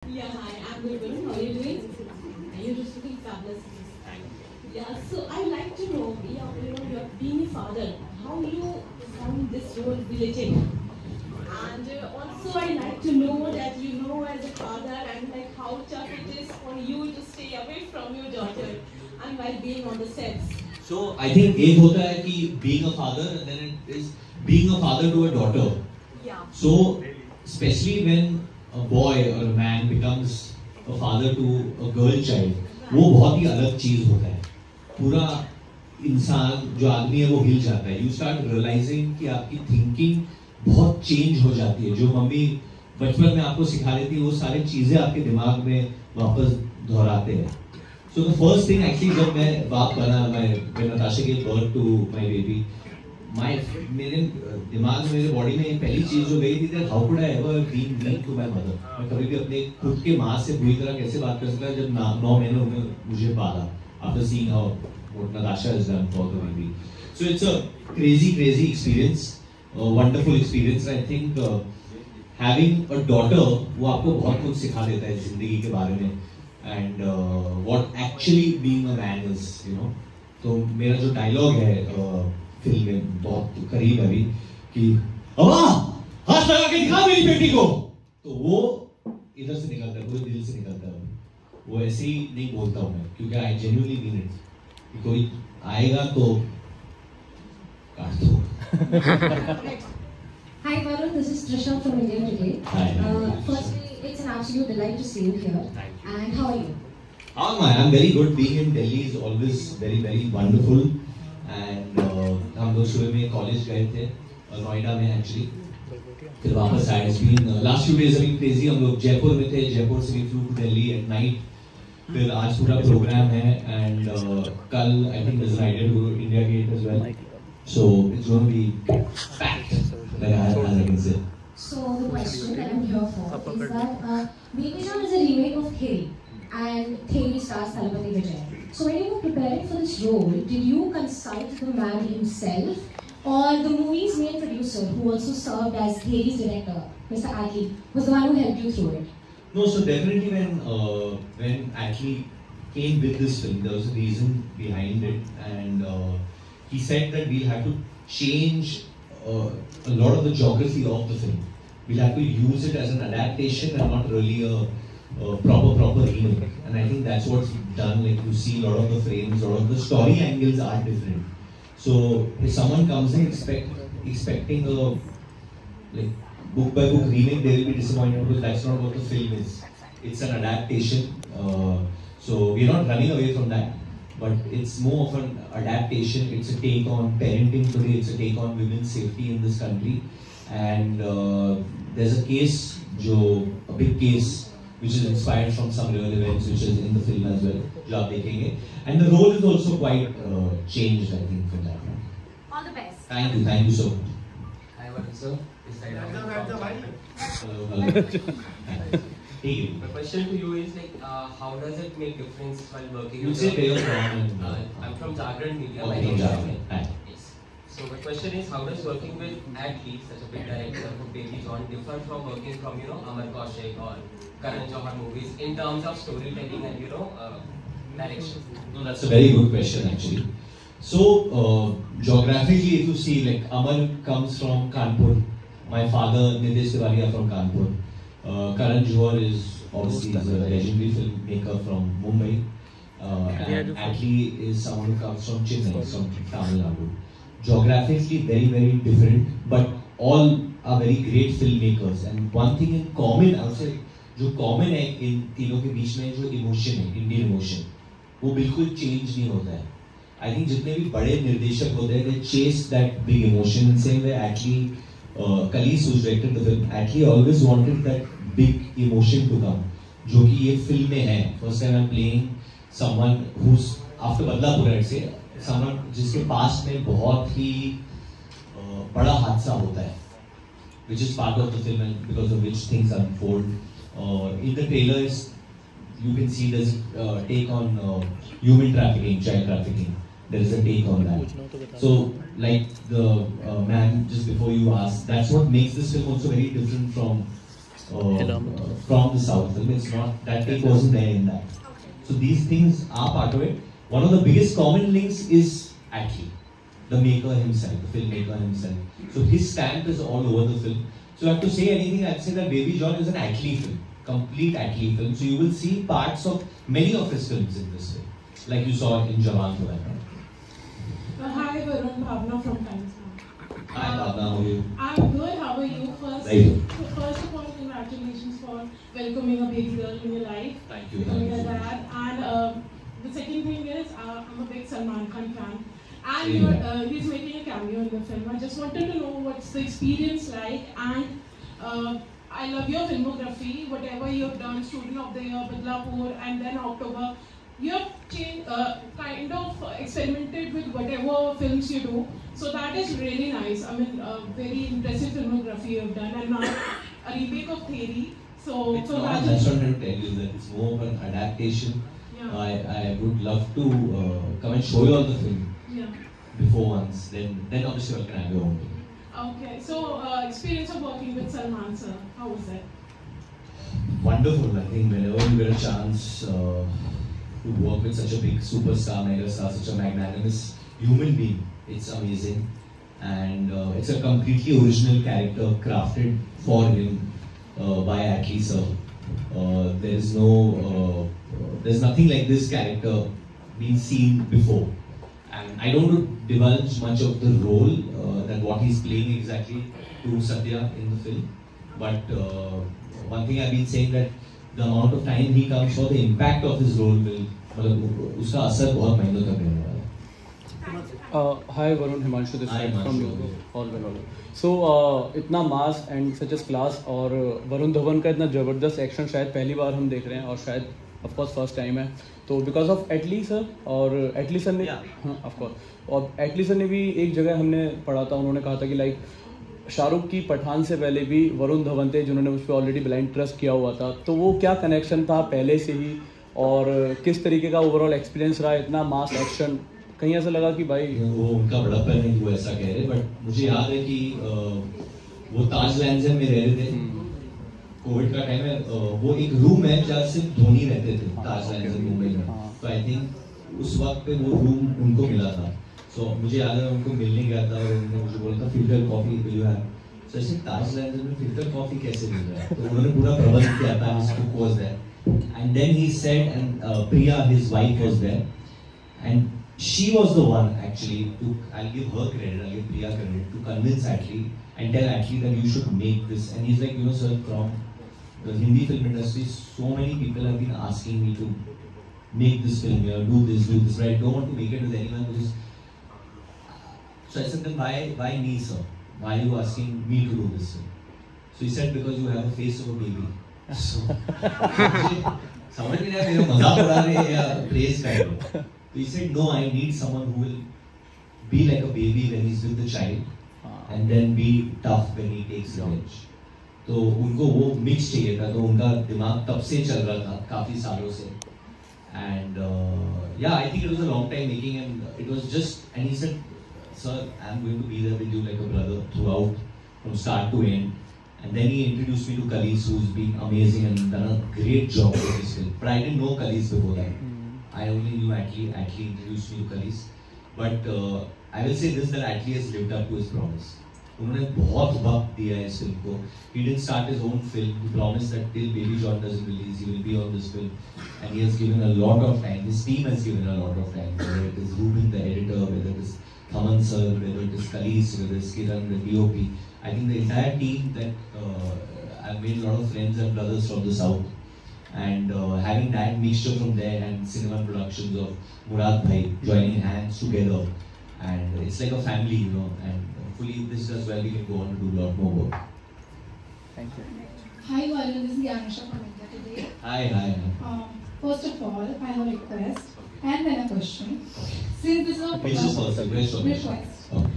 Yeah, hi, I'm Gulgul. How are you doing? You're just looking fabulous. Yeah, so I like to know, you're being a father, how you found this role relating. And also I like to know that as a father and like how tough it is for you to stay away from your daughter and while being on the sets. So I think एक होता है कि being a father and then it is being a father to a daughter. Yeah. So especially when a boy or a man becomes a father to a girl child, वो बहुत ही अलग चीज होता है. पूरा इंसान जो आदमी है वो हिल जाता है. You start realizing कि आपकी thinking बहुत चेंज हो जाती है. जो मम्मी बचपन में आपको सिखा देती है वो सारी चीजें आपके दिमाग में वापस दोहराते हैं. So the first thing actually जब मैं बाप बना, when Natasha gave birth to my baby, मेरे दिमाग में, मेरे बॉडी में पहली चीज जो गई थी that how could I ever be mean to my mother. मैं कभी भी अपने खुद के माँ से बुरी तरह कैसे बात कर सकता जब 9 महीने उन्होंने मुझे पाला. After seeing how what Natasha has done for the baby, so it's a crazy experience, a wonderful experience. I think having a daughter वो आपको बहुत कुछ सिखा देता है जिंदगी के बारे में. And what actually being a man is, तो मेरा जो डायलॉग है फिल्म में बहुत करीब है अभी कि अम्मा हाथ लगा के दिखा मेरी बेटी को, तो वो इधर से निकलता है, पूरे दिल से निकलता है. वो ऐसे ही नहीं बोलता हूँ मैं, क्योंकि आई जेन्युइनली मीन इट. कि कोई आएगा तो काट दो. Hi Varun, this is Trisha from India Today. Hi. Firstly, it's an absolute delight to see you here. Thank you. And how are you? How am I? I'm very good. Being in Delhi is always very wonderful. And हम लोग सुबह में college गए थे नोएडा में actually, फिर वापस आए. It's been last few days have been crazy. हम लोग जयपुर में थे, जयपुर से we flew to Delhi at night. फिर आज पूरा प्रोग्राम है and कल I think there's an idea to go to India Gate as well. So it's going to be packed, like as I can say. So the question that I'm here for is that Baby John is a remake of Theri, and Theri stars Thalapathy Vijay. So when you were preparing for this role, did you consult the man himself, or the movie's main producer, who also served as Theri's director, Mr. Atlee, was the one who helped you through it? No, so definitely when Atlee came with this film, there was a reason behind it, and he said that we'll have to change a lot of the geography of the film. We'll have to use it as an adaptation and not really a proper remake. And I think that's what's done. Like you see a lot of the frames, a lot of the story angles are different. So if someone comes in expecting a like book by book remake, they will be disappointed because that's not what the film is. It's an adaptation. So we're not running away from that. But it's more of an adaptation. It's a take on parenting today. It's a take on women's safety in this country. And there's a case, a big case, which is inspired from some real events, which is in the film as well. जो आप देखेंगे. And the role is also quite changed, I think, from that. All the best. Thank you so much. Hi, what is up? This side Hello. My question to you is like, how does it make difference while working? You say where you're from. I'm from Jagran Media. Okay, from Jagran. Hi. Yes. So my question is, how does working with Atlee, such a big director for Baby John, differ from working from Amar Kaushik or Karan Johar movies in terms of storytelling and direction? No, that's a very good question actually. So geographically, if you see, like Amar comes from Kanpur. My father Nitesh Tiwari are from Kanpur. Karan Johar is obviously a legendary filmmaker from Mumbai, and Atlee is someone who comes from Chennai, from Tamil Nadu. Geographically very different, but all are very great filmmakers. And one thing in common, I would say, जो common है इन तीनों के बीच में, जो emotion है, Indian emotion, वो बिल्कुल change नहीं होता है. I think जितने भी बड़े निर्देशक होते हैं, they chase that big emotion. In same way, Atlee. Khalees, who's directed the film, Atlee always wanted that big emotion to come, जो कि ये फिल्म में है. First time I'm playing someone who's after Badlapur, I'd say, someone जिसके पास में बहुत ही बड़ा हादसा होता है, which is part of the film and because of which things unfold. In the trailers, you can see there's a take on human trafficking, child trafficking. There is a take on that. So, like the man just before you asked, that's what makes this film also very different from from the South film. It's not that take wasn't there in that. So these things are part of it. One of the biggest common links is Atlee, the maker himself, the filmmaker himself. So his stamp is all over the film. So if I have to say anything, I'd say that Baby John is an Atlee film, complete Atlee film. So you will see parts of many of his films in this film, like you saw in Jawan for that. Hi, Varun, Bhavna from Times Now. Hi, Bhavna, how are you? I'm good. How are you? First of all, congratulations for welcoming a baby girl in your life. Thank you. Becoming a dad. And the second thing is, I'm a big Salman Khan fan. And he's making a cameo in the film. I just wanted to know what's the experience like. And I love your filmography, whatever you have done, Student of the Year, Badlapur, and then October. You have kind of experimented with whatever films you do. So that is really nice. I mean, very impressive filmography you have done. And now a remake of Theri. So it's not, that's what I'm trying to tell you, that it's more of an adaptation. Yeah. I would love to come and show you all the film before once. Then obviously you can have your own film. Okay, so experience of working with Salman sir, how was that? Wonderful. I think whenever you get a chance to work with such a big superstar, megastar, such a magnanimous human being, it's amazing. And it's a completely original character crafted for him by Atlee sir. There's nothing like this character been seen before. And I don't want to divulge much of the role that what he's playing exactly to Satya in the film. But one thing I've been saying that the amount of time he comes for, the impact of his role will, उसका असर बहुत महीनों तक रहने वाला है. Hi Varun, Himanshu this side from you. All well. So इतना mass and such as class और वरुण धवन का इतना ज़बरदस्त एक्शन शायद पहली बार हम देख रहे हैं और शायद ऑफ कोर्स फर्स्ट टाइम है. तो बिकॉज ऑफ एटली सर और एटली सर ने ऑफ कोर्स और एटली सर ने भी एक जगह हमने पढ़ा था, उन्होंने कहा था कि लाइक शाहरुख की पठान से पहले भी वरुण धवन थे जिन्होंने उस पर ऑलरेडी ब्लाइंड ट्रस्ट किया हुआ था. तो वो क्या कनेक्शन था पहले से ही और किस तरीके का ओवरऑल एक्सपीरियंस रहा इतना मास एक्शन? कहीं ऐसा लगा कि भाई वो उनका बड़प्पन नहीं, वो ऐसा कह रहे, बट मुझे याद है कि वो ताज लैंडन में रह रहे थे. कोविड का टाइम है, वो एक रूम है जहाँ सिर्फ धोनी रहते थे ताज लैंडन मुंबई में. तो आई थिंक उस वक्त पे वो रूम उनको मिला था. सो मुझे याद है उनको मिलने गया था और उन्होंने मुझे बोला था filter coffee will you have. So ऐसे ताज लैंडन में फिल्टर कॉफी कैसे मिल रहा है? तो उन्होंने पूरा प्रबंध किया था. His cook was there and then he said, and Priya, his wife, was there, and she was the one actually to, I'll give her credit, I'll give Priya credit, to convince Atlee and tell Atlee that you should make this. And he's like, you know sir, from the Hindi film industry, so many people have been asking me to make this film here, do this, but I don't want to make it with anyone because. So I said, then why me, sir? Why are you asking me to do this film? So he said, because you have a face of a baby. So समझ नहीं आया मेरा मजाक उड़ा रहे हैं या praise कर रहे हो. So he said, no, I need someone who will be like a baby when he's with the child and then be tough when he takes revenge. तो उनको वो मिक्स चाहिए था. तो उनका दिमाग तब से चल रहा था काफी सालों से. And yeah, I think it was a long time making, and it was just, and he said, sir, I'm going to be there with you like a brother throughout from start to end. And then he introduced me to Khalees, who's been amazing and done a great job with this film. But I didn't know Khalees before that. I only knew Atlee. Atlee introduced me to Khalees. But I will say this, that Atlee has lived up to his promise. उन्होंने बहुत वक्त दिया है इस film को. He didn't start his own film. He promised that till Baby John doesn't release, he will be on this film. And he has given a lot of time. His team has given a lot of time. Whether it is Ruben, the editor, whether it is Thaman sir, whether it is Khalees, whether it is Kiran, the DOP. I think the entire team that I've made a lot of friends and brothers from the south, and having that mixture from there and cinema productions of Murad Bhai joining hands together, and it's like a family, you know. And hopefully this does well, we can go on to do a lot more work. Thank you. Hi Varun, this is Yanusha from India today. Hi. First of all, I have a request and then a question. Since this is a Which is first? Request. Okay.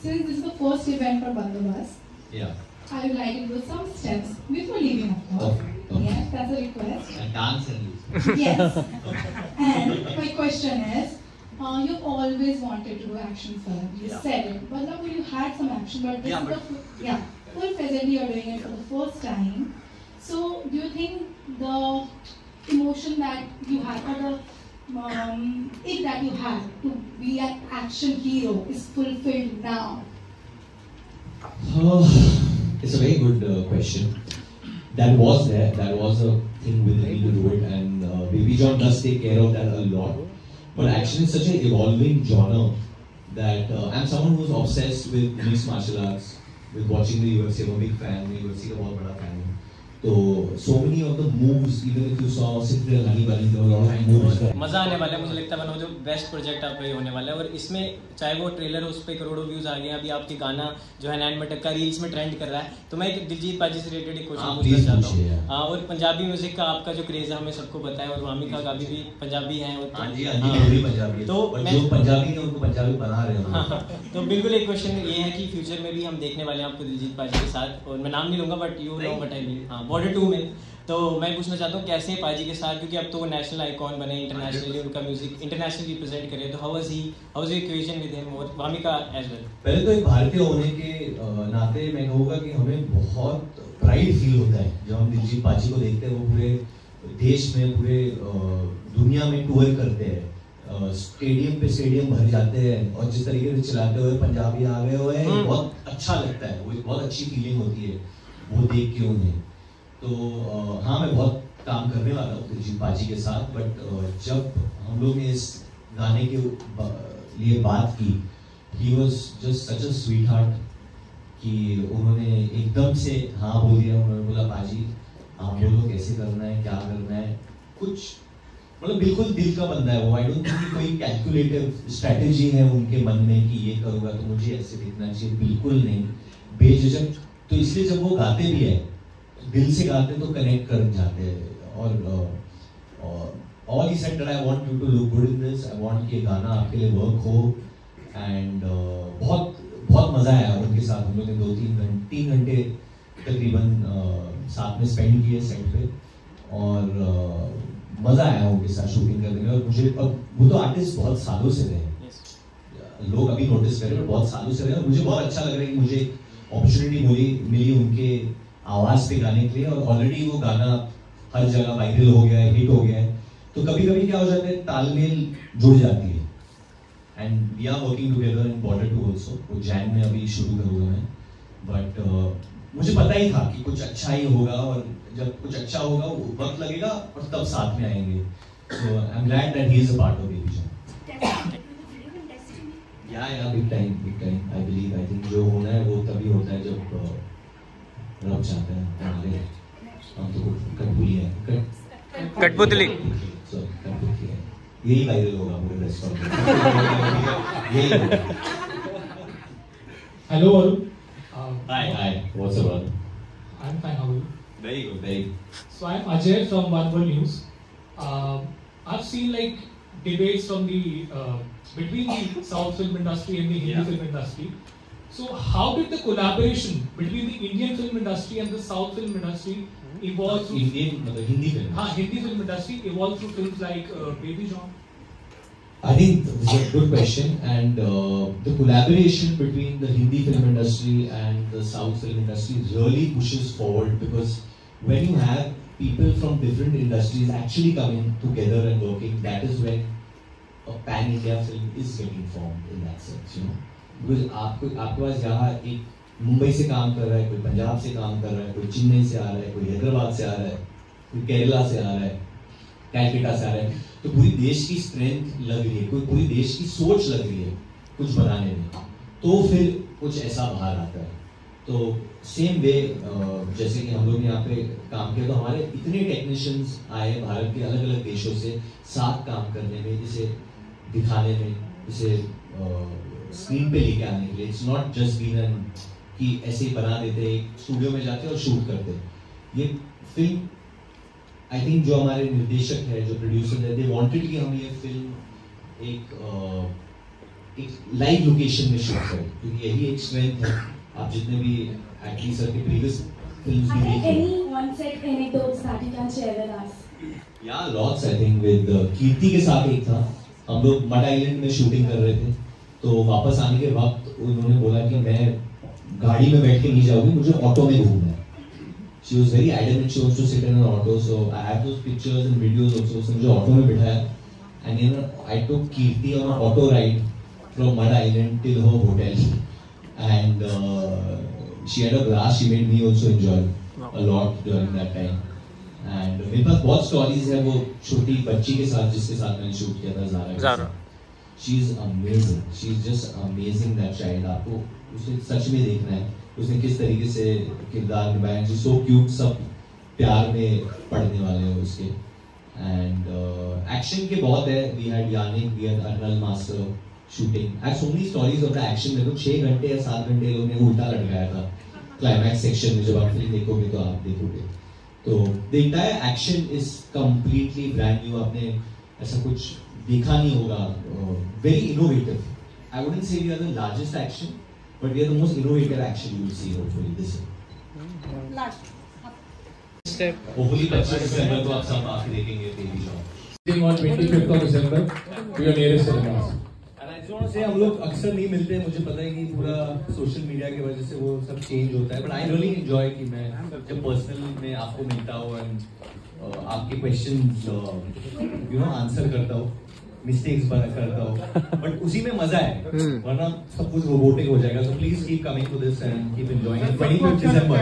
Since this is the first event for Bandobast, Yeah. I would like to do some steps before leaving, of course. Okay. Yes, that's a request. And dance and music. Yes. And my question is, you always wanted to do action film. You said it. But you had some action, but this is the full presently you're doing it for the first time. So do you think the emotion that you had, or the it that you had to be an action hero is fulfilled now? It's a very good question. That was there. That was a thing within me to do it, and Baby John does take care of that a lot. But action is such an evolving genre that I'm someone who's obsessed with mixed martial arts, with watching the UFC. I'm a big fan. मैं UFC का बहुत बड़ा fan हूँ. So many of the moves, even if you saw Citral Honey Bunny, there were a lot of moves. मज़ा आने वाला है, मुझे लगता है वो जो बेस्ट प्रोजेक्ट आपका ये होने वाला है. और इसमें चाहे वो ट्रेलर हो, उस पर करोड़ों व्यूज आ गए हैं. अभी आपके गाना जो है नैन मटक का रील्स में ट्रेंड कर रहा है. तो मैं एक दिलजीत पाजी से रिलेटेड एक क्वेश्चन पूछना चाहता हूँ. और पंजाबी म्यूजिक का आपका जो क्रेज है हमें सबको पता है, और वामिका का भी पंजाबी है. तो जो पंजाबी है उनको पंजाबी बना रहे हैं. तो बिल्कुल एक क्वेश्चन ये है कि फ्यूचर में भी हम देखने वाले हैं आपको दिलजीत पाजी के साथ, और मैं नाम नहीं लूंगा but you know what I mean. हाँ, बॉर्डर 2 में. तो मैं पूछना चाहता हूँ कैसे पाजी के साथ, क्योंकि अब तो वो नेशनल आइकॉन बने, इंटरनेशनली उनका म्यूजिक इंटरनेशनली रिप्रेजेंट करे. तो how was your equation with him और वामिका एज वेल? पहले तो एक भारतीय होने के नाते मैं कहूँगा कि हमें बहुत प्राइड फील होता है जब हम दिलजीत पाजी को देखते हैं. वो पूरे देश में, पूरे दुनिया में टूर करते हैं, स्टेडियम पे स्टेडियम भर जाते हैं, और जिस तरीके से चलाते हुए पंजाबी आ गए हुए हैं, बहुत अच्छा लगता है. वो एक बहुत अच्छी फीलिंग होती है वो देख के उन्हें. तो हाँ, मैं बहुत काम करने वाला हूँ दिलजीत पाजी के साथ. बट जब हम लोग ने इस गाने के लिए बात की, he was just such a sweet heart कि उन्होंने एकदम से हाँ बोल दिया. उन्होंने बोला पाजी आप बोलो कैसे करना है, क्या करना है, कुछ मतलब बिल्कुल दिल का बंदा है वो. आई डोंट थिंक कोई कैलकुलेटिव स्ट्रेटेजी है उनके मन में कि ये करूँगा तो मुझे ऐसे दिखना चाहिए. बिल्कुल नहीं, बेझिझक. तो इसलिए जब वो गाते भी है, दिल से गाते तो कनेक्ट कर जाते हैं. और all he said that I want you to look good in this. I want कि गाना आपके लिए वर्क हो. एंड बहुत बहुत मज़ा आया उनके साथ. हम लोग ने 3 घंटे तकरीबन साथ में स्पेंड किए सेट पे, और मज़ा आया उनके साथ शूटिंग करने में. और मुझे, और वो तो आर्टिस्ट बहुत सालों से रहे, लोग अभी नोटिस करें, बहुत सालों से रहे. और मुझे बहुत अच्छा लग रहा है कि मुझे अपॉर्चुनिटी मिली उनके आवाज़ पे गाने के लिए. और ऑलरेडी वो गाना हर जगह वायरल हो गया है, हिट हो गया है. तो कभी कभी क्या हो जाता है, तालमेल जुड़ जाती है. And we are working together in border 2 also. वो जैन में अभी शुरू करूँगा मैं. बट मुझे पता ही था कि कुछ अच्छा ही होगा, और जब कुछ अच्छा होगा वो वक्त लगेगा और तब साथ में आएंगे. So I am glad that he is a part of Baby John. Yeah big time. I believe, I think जो होना है वो तभी होता है जब रब चाहता है. हमारे हम तो कठपुतली है, कठपुतली है, यही वायरल होगा पूरे रेस्टोरेंट. यही. Hello Arun. Hi, what's up? I'm fine, how are you? Very good, very good. So I'm Ajay from One World News. I've seen like debates from the between the South film industry and the Hindi film industry. So how did the collaboration between the Indian film industry and the South film industry evolve through Hindi film? Hindi film industry evolved through films like Baby John. I think this is a good question, and the collaboration between the Hindi film industry and the South film industry really pushes forward, because when you have people from different industries actually coming together and working, that is when a pan-India film is getting formed in that sense, you know. Because आपके पास यहाँ एक मुंबई से काम कर रहा है, कोई पंजाब से काम कर रहा है, कोई चेन्नई से आ रहा है, कोई हैदराबाद से आ रहा है, कोई केरला से आ रहा है, कैलकाटा से आ रहा है. तो पूरी देश की स्ट्रेंथ लग रही है, कोई पूरी देश की सोच लग रही है कुछ बनाने में, तो फिर कुछ ऐसा बाहर आता है. तो सेम वे जैसे कि हम लोग ने यहाँ पे काम किया, तो हमारे इतने टेक्नीशियंस आए भारत के अलग अलग देशों से साथ काम करने में, इसे दिखाने में, इसे स्क्रीन पे लेके आने के लिए. इट्स नॉट जस्ट बीन कि ऐसे ही बना देते, एक स्टूडियो में जाते और शूट करते. ये फिल्म आई थिंक जो हमारे निर्देशक है, जो प्रोड्यूसर है, दे वांटेड कि हम ये फिल्म एक लाइव लोकेशन में शूट करें, क्योंकि यही एक स्ट्रेंथ है. आप जितने भी एक्चुअली सर के प्रीवियस फिल्म्स भी देखे, any one set anecdotes that you can share with us? या लॉट्स. आई थिंक विद कीर्ति के साथ एक था, हम लोग मड आइलैंड में शूटिंग कर रहे थे. तो वापस आने के वक्त उन्होंने बोला कि मैं गाड़ी में बैठ के नहीं जाऊंगी, मुझे ऑटो में घूमना है. She was very adamant she wants to sit in an auto, so I have those pictures and videos also. So मुझे ऑटो में बिठाया, and you know I took Kirti on an auto ride from Mud Island till her hotel, and she had a blast. She made me also enjoy a lot during that time. And मेरे पास बहुत stories है वो छोटी बच्ची के साथ जिसके साथ मैंने शूट किया था, Zaara. She's amazing. She's just amazing, that child. आपको उसे सच में देखना है, उसने किस तरीके से किरदार निभाया। She's so cute, सब प्यार में पढ़ने वाले हैं उसके। And action के बहुत है। We had Yannick, we had Arnal Master shooting. I have so many stories of the action में, तो 6 घंटे या 7 घंटे लोग ने उल्टा लटकाया था क्लाइमैक्स सेक्शन में। जब आप फिल्म देखोगे तो आप देखोगे तो the entire action is completely brand new. आपने ऐसा कुछ देखा नहीं होगा। Very innovative. I wouldn't say we are the largest action, but we are the most innovative action you will see hopefully this year. Hopefully 25 December को आप सब आके देखेंगे baby John. On 25th of December to your nearest cinemas. And I just want to say हम लोग अक्सर नहीं मिलते, मुझे पता है कि पूरा सोशल मीडिया की वजह से वो सब चेंज होता है, but I really enjoy कि मैं जब पर्सनल में आपको मिलता हूँ and आपके क्वेश्चंस यू नो आंसर करता हूँ, मिस्टेक्स करता हूँ, बट उसी में मजा है, वरना सब कुछ रोबोटिक हो जाएगा। So please keep coming to this and keep enjoying it. 25th December.